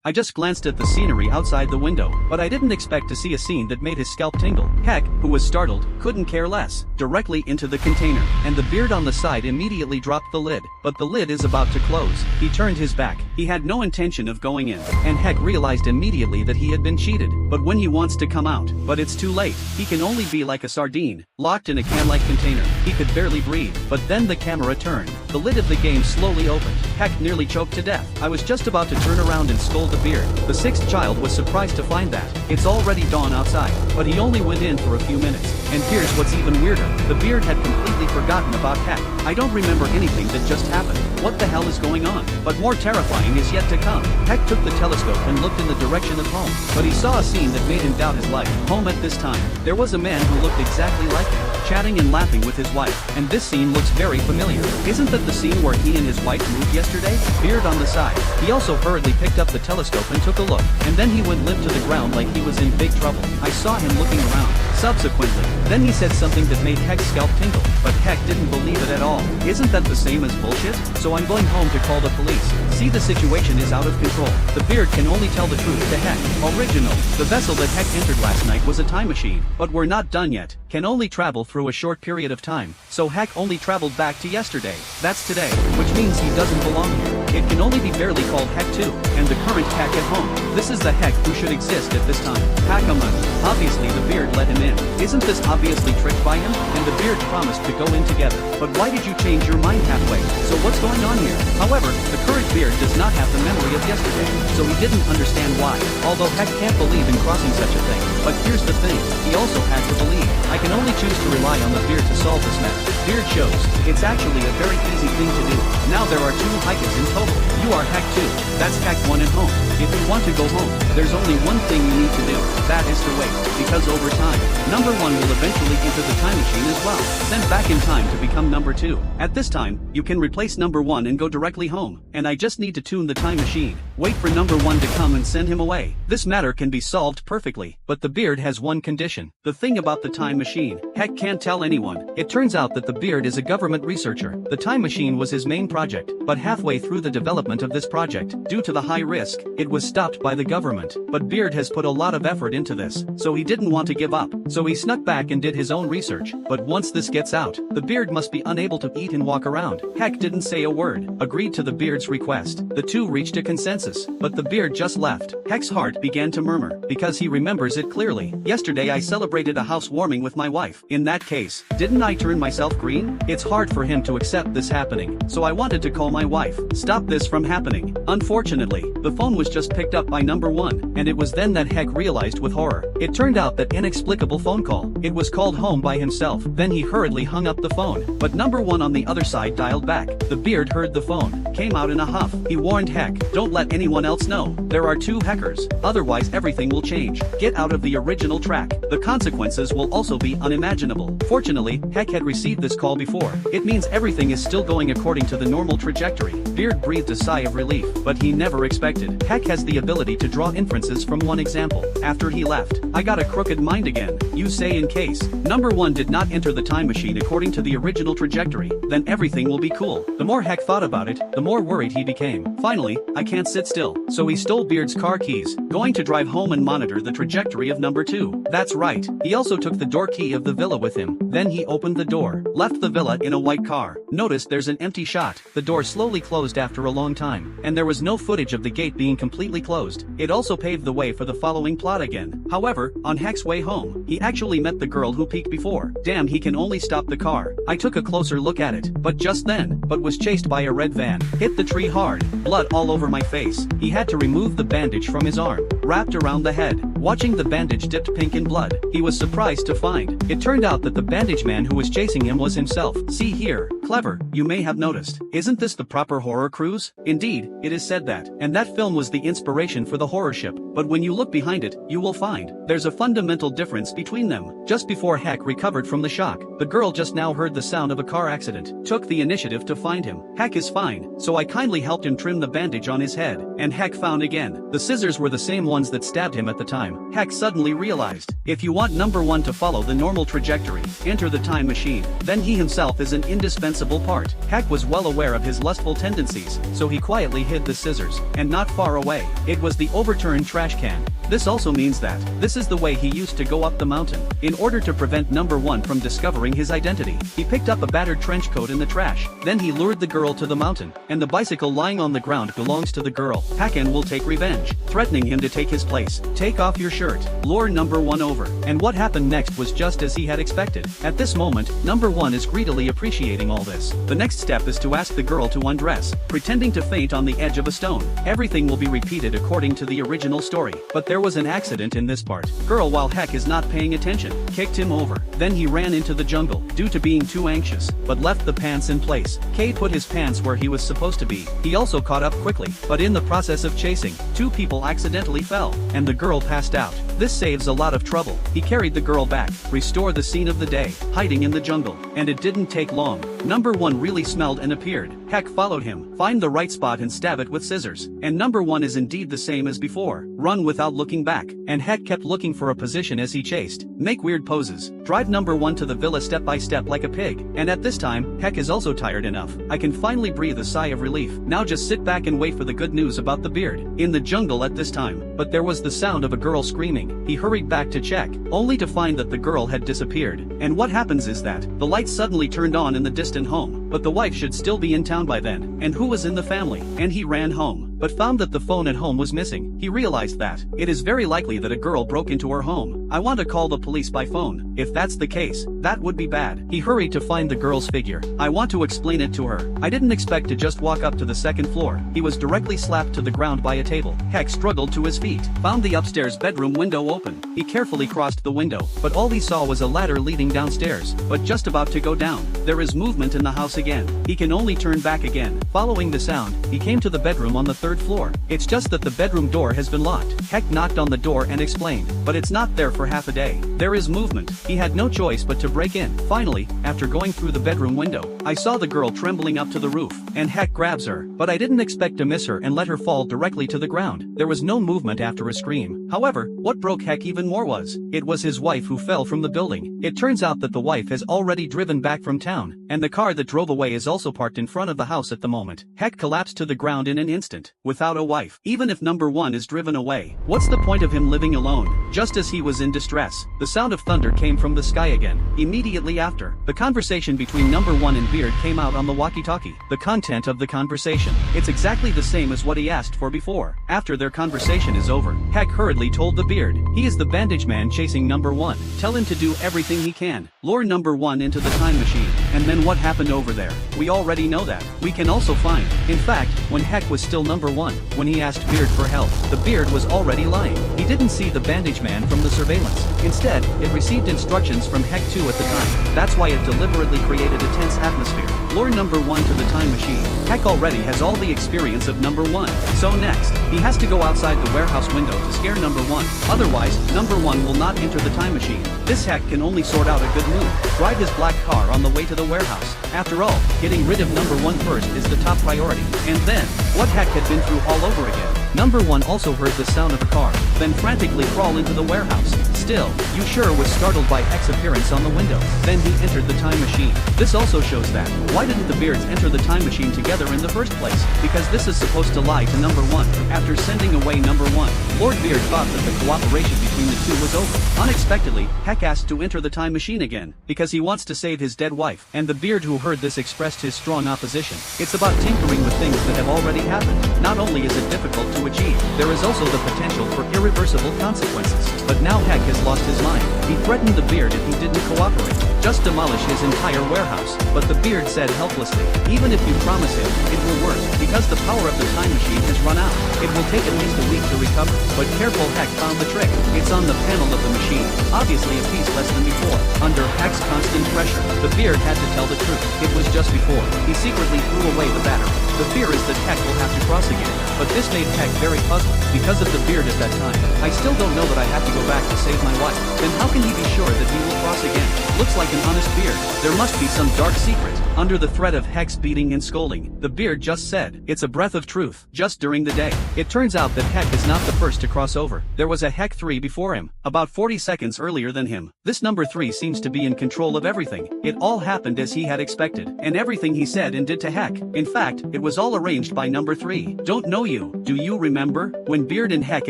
I just glanced at the scenery outside the window, but I didn't expect to see a scene that made his scalp tingle. Heck, who was startled, couldn't care less. Directly into the container, and the beard on the side immediately dropped the lid, but the lid is about to close. He turned his back. He had no intention of going in, and Heck realized immediately that he had been cheated. But when he wants to come out, but it's too late. He can only be like a sardine, locked in a can-like container. He could barely breathe, but then the camera turned. The lid of the game slowly opened. Heck nearly choked to death. I was just about to turn around and scold the beard. The sixth child was surprised to find that it's already dawn outside, but he only went in for a few minutes. And here's what's even weirder. The beard had completely forgotten about Heck. I don't remember anything that just happened. What the hell is going on? But more terrifying is yet to come. Heck took the telescope and looked in the direction of home, but he saw a scene that made him doubt his life. Home at this time, there was a man who looked exactly like him, chatting and laughing with his wife. And this scene looks very familiar. Isn't that the scene where he and his wife moved yesterday? Beard on the side. He also hurriedly picked up the telescope and took a look, and then he went limp to the ground like he was in big trouble. I saw him looking around. Subsequently, then he said something that made Heck's scalp tingle, but Heck didn't believe it at all. Isn't that the same as bullshit? So I'm going home to call the police. See, the situation is out of control. The beard can only tell the truth to Heck. Original. The vessel that Heck entered last night was a time machine, but we're not done yet. Can only travel through a short period of time, so Heck only traveled back to yesterday. That's today, which means he doesn't belong here. It can only be barely called Heck 2, and the current Heck at home. This is the Heck who should exist at this time. Hackaman. Obviously the beard let him in. Isn't this obviously tricked by him? And the beard promised to go in together. But why did you change your mind halfway? So what's going on here? However, the current beard does not have the memory of yesterday, so he didn't understand why. Although Heck can't believe in crossing such a thing. But here's the thing, he also had to believe. I can only choose to rely on the beard to solve this matter. Beard shows, it's actually a very easy thing to do. Now there are 2 Hikers in total. You are Heck 2. That's Heck 1 at home. If you want to go home, there's only one thing you need to do. That is to wait. Because over time, number 1 will eventually enter the time machine as well. Sent back in time to become number 2. At this time, you can replace number 1 and go directly home. And I just need to tune the time machine. Wait for number 1 to come and send him away. This matter can be solved perfectly. But the beard has one condition. The thing about the time machine, Heck can't tell anyone. It turns out that the beard is a government researcher. The time machine was his main project, but halfway through the development of this project, due to the high risk, it was stopped by the government. But Beard has put a lot of effort into this, so he didn't want to give up. So he snuck back and did his own research. But once this gets out, the beard must be unable to eat and walk around. Heck didn't say a word, agreed to the beard's request. The two reached a consensus, but the beard just left. Heck's heart began to murmur, because he remembers it clearly. Yesterday I celebrated a housewarming with my wife. In that case, didn't I turn myself green? It's hard for him to accept this happening, so I wanted to call my wife. Stop this from happening. Unfortunately, the phone was just picked up by number 1, and it was then that Heck realized with horror. It turned out that inexplicable phone call. It was called home by himself. Then he hurriedly hung up the phone, but number 1 on the other side dialed back. The beard heard the phone, came out in a huff. He warned Heck, don't let anyone else know. There are 2 hackers, otherwise everything will change. Get out of the original track. The consequences will also be unimaginable. Fortunately, Heck had received this call before. It means everything is still going according to the normal trajectory. Beard breathed a sigh of relief, but he never expected. Heck has the ability to draw inferences from one example. After he left, I got a crooked mind again. You say in case number 1 did not enter the time machine according to the original trajectory, then everything will be cool. The more Heck thought about it, the more worried he became. Finally, I can't sit still. So he stole Beard's car keys, going to drive home and monitor the trajectory of number 2. That's right. He also took the door key of the villa with him. Then he opened the door, left the villa in a white car. Notice there's an empty shot. The door slowly closed after a long time, and there was no footage of the gate being completely closed. It also paved the way for the following plot again. However, on Heck's way home, he actually met the girl who peeked before. Damn, he can only stop the car. I took a closer look at it, but just then, was chased by a red van. Hit the tree hard, blood all over my face. He had to remove the bandage from his arm, wrapped around the head. Watching the bandage dipped pink in blood, he was surprised to find. It turned out that the bandage man who was chasing him was himself. See here, clever, you may have noticed. Isn't this the proper horror cruise? Indeed, it is said that. And that film was the inspiration for the horror ship. But when you look behind it, you will find there's a fundamental difference between them. Just before Heck recovered from the shock, the girl just now heard the sound of a car accident, took the initiative to find him. Heck is fine, so I kindly helped him trim the bandage on his head, and Heck found again. The scissors were the same ones that stabbed him at the time. Heck suddenly realized, if you want number 1 to follow the normal trajectory, enter the time machine, then he himself is an indispensable part. Heck was well aware of his lustful tendencies, so he quietly hid the scissors, and not far away, it was the overturned trash can. This also means that, this is the way he used to go up the mountain. In order to prevent number 1 from discovering his identity, he picked up a battered trench coat in the trash. Then he lured the girl to the mountain, and the bicycle lying on the ground belongs to the girl. Hakan will take revenge, threatening him to take his place. Take off your shirt, lure number 1 over. And what happened next was just as he had expected. At this moment, number 1 is greedily appreciating all this. The next step is to ask the girl to undress, pretending to faint on the edge of a stone. Everything will be repeated according to the original story, but there was an accident in this part. Girl, while Heck is not paying attention, kicked him over. Then he ran into the jungle, due to being too anxious, but left the pants in place. Kay put his pants where he was supposed to be. He also caught up quickly, but in the process of chasing, 2 people accidentally fell, and the girl passed out. This saves a lot of trouble. He carried the girl back, restore the scene of the day, hiding in the jungle, and it didn't take long. Number 1 really smelled and appeared. Heck followed him, find the right spot and stab it with scissors. And number 1 is indeed the same as before, run without looking back, and Heck kept looking for a position as he chased, make weird poses, drive number 1 to the villa step by step like a pig. And at this time, Heck is also tired enough. I can finally breathe a sigh of relief. Now just sit back and wait for the good news about the beard. In the jungle at this time, but there was the sound of a girl screaming. He hurried back to check, only to find that the girl had disappeared. And what happens is that, the lights suddenly turned on in the distant home, but the wife should still be in town by then, and who was in the family, and he ran home, but found that the phone at home was missing. He realized that, it is very likely that a girl broke into her home. I want to call the police by phone. If that's the case, that would be bad. He hurried to find the girl's figure. I want to explain it to her. I didn't expect to just walk up to the second floor. He was directly slapped to the ground by a table. Heck struggled to his feet, found the upstairs bedroom window open. He carefully crossed the window, but all he saw was a ladder leading downstairs, but just about to go down. There is movement in the house again. He can only turn back again. Following the sound, he came to the bedroom on the 3rd floor. It's just that the bedroom door has been locked. Heck knocked on the door and explained, but it's not there for half a day. There is movement. He had no choice but to break in. Finally, after going through the bedroom window, I saw the girl trembling up to the roof, and Heck grabs her, but I didn't expect to miss her and let her fall directly to the ground. There was no movement after a scream. However, what broke Heck even more was, it was his wife who fell from the building. It turns out that the wife has already driven back from town, and the car that drove away is also parked in front of the house at the moment. Heck collapsed to the ground in an instant, without a wife. Even if number 1 is driven away, what's the point of him living alone? Just as he was in distress, the sound of thunder came from the sky again. Immediately after, the conversation between number 1 and Beard came out on the walkie-talkie. The content of the conversation, it's exactly the same as what he asked for before. After their conversation is over, Heck hurriedly told the Beard, he is the bandage man chasing number 1. Tell him to do everything he can, lure number 1 into the time machine. And then what happened over there? We already know that. We can also find, in fact, when Heck was still number 1, when he asked Beard for help, the Beard was already lying. He didn't see the bandage man from the surveillance. Instead, it received instructions from Heck 2 at the time. That's why it deliberately created a tense atmosphere. Lure number 1 to the time machine. Heck already has all the experience of number 1. So next, he has to go outside the warehouse window to scare number 1. Otherwise, number 1 will not enter the time machine. This Heck can only sort out a good move. Drive his black car on the way to the warehouse. After all, getting rid of number 1 first is the top priority. And then, what Heck had been through all over again. Number 1 also heard the sound of a car, then frantically crawl into the warehouse. Still, you sure was startled by Heck's appearance on the window. Then he entered the time machine. This also shows that, why didn't the Beards enter the time machine together in the first place? Because this is supposed to lie to number 1. After sending away number 1, Lord Beard thought that the cooperation between the two was over. Unexpectedly, Heck asked to enter the time machine again, because he wants to save his dead wife, and the Beard who heard this expressed his strong opposition. It's about tinkering with things that have already happened. Not only is it difficult to achieve, there is also the potential for irreversible consequences. But now Heck has lost his mind. He threatened the Beard if he didn't cooperate. Just demolish his entire warehouse. But the Beard said helplessly, even if you promise him, it will work, because the power of the time machine has run out. It will take at least a week to recover. But careful Heck found the trick. It's on the panel of the machine. Obviously a piece less than before. Under Heck's constant pressure, the Beard had to tell the truth. It was just before. He secretly threw away the battery. The fear is that Heck will have to cross again. But this made Heck very puzzled, because of the Beard at that time. I still don't know that I have to go back to save my wife. Then how can he be sure that he will cross again? Looks like an honest Beard. There must be some dark secret. Under the threat of Heck's beating and scolding, the Beard just said, "It's a breath of truth," just during the day. It turns out that Heck is not the first to cross over. There was a Heck 3 before him, about 40 seconds earlier than him. This number 3 seems to be in control of everything. It all happened as he had expected, and everything he said and did to Heck. In fact, it was all arranged by number 3. Don't know you. Do you remember? When Beard and Heck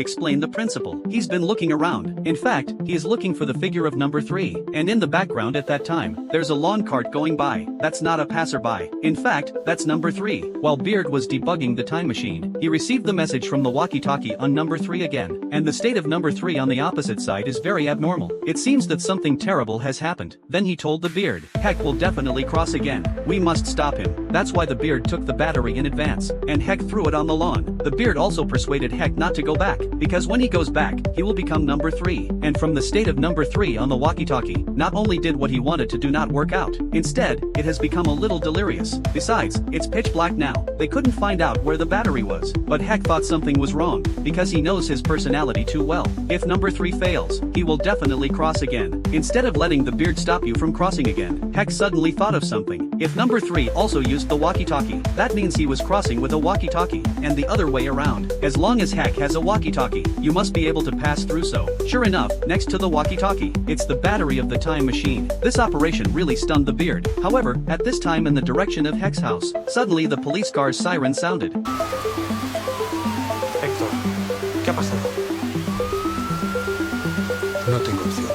explained the principle, he's been looking around. In fact, he is looking for the figure of number 3. And in the background at that time, there's a lawn cart going by. That's not a passerby. In fact, that's number 3. While Beard was debugging the time machine, he received the message from the walkie-talkie on number 3 again. And the state of number 3 on the opposite side is very abnormal. It seems that something terrible has happened. Then he told the Beard, "Heck will definitely cross again. We must stop him." That's why the Beard took the battery in advance, and Heck threw it on the lawn. The Beard also persuaded Heck not to go back, because when he goes back, he will become number 3. And from the state of number 3 on the walkie-talkie, not only did what he wanted to do not work out, instead, it has become a little delirious. Besides, it's pitch black now. They couldn't find out where the battery was. But Heck thought something was wrong, because he knows his personality too well. If number 3 fails, he will definitely cross again. Instead of letting the Beard stop you from crossing again, Heck suddenly thought of something. If number 3 also used the walkie-talkie, that means he was crossing with a walkie-talkie, and the other way around. As long as Heck has a walkie-talkie, you must be able to pass through. So, sure enough, next to the walkie-talkie, it's the battery of the time machine. This operation really stunned the Beard. However, at this time in the direction of Heck's house, suddenly the police car's siren sounded. Héctor, ¿qué ha pasado? No tengo opción.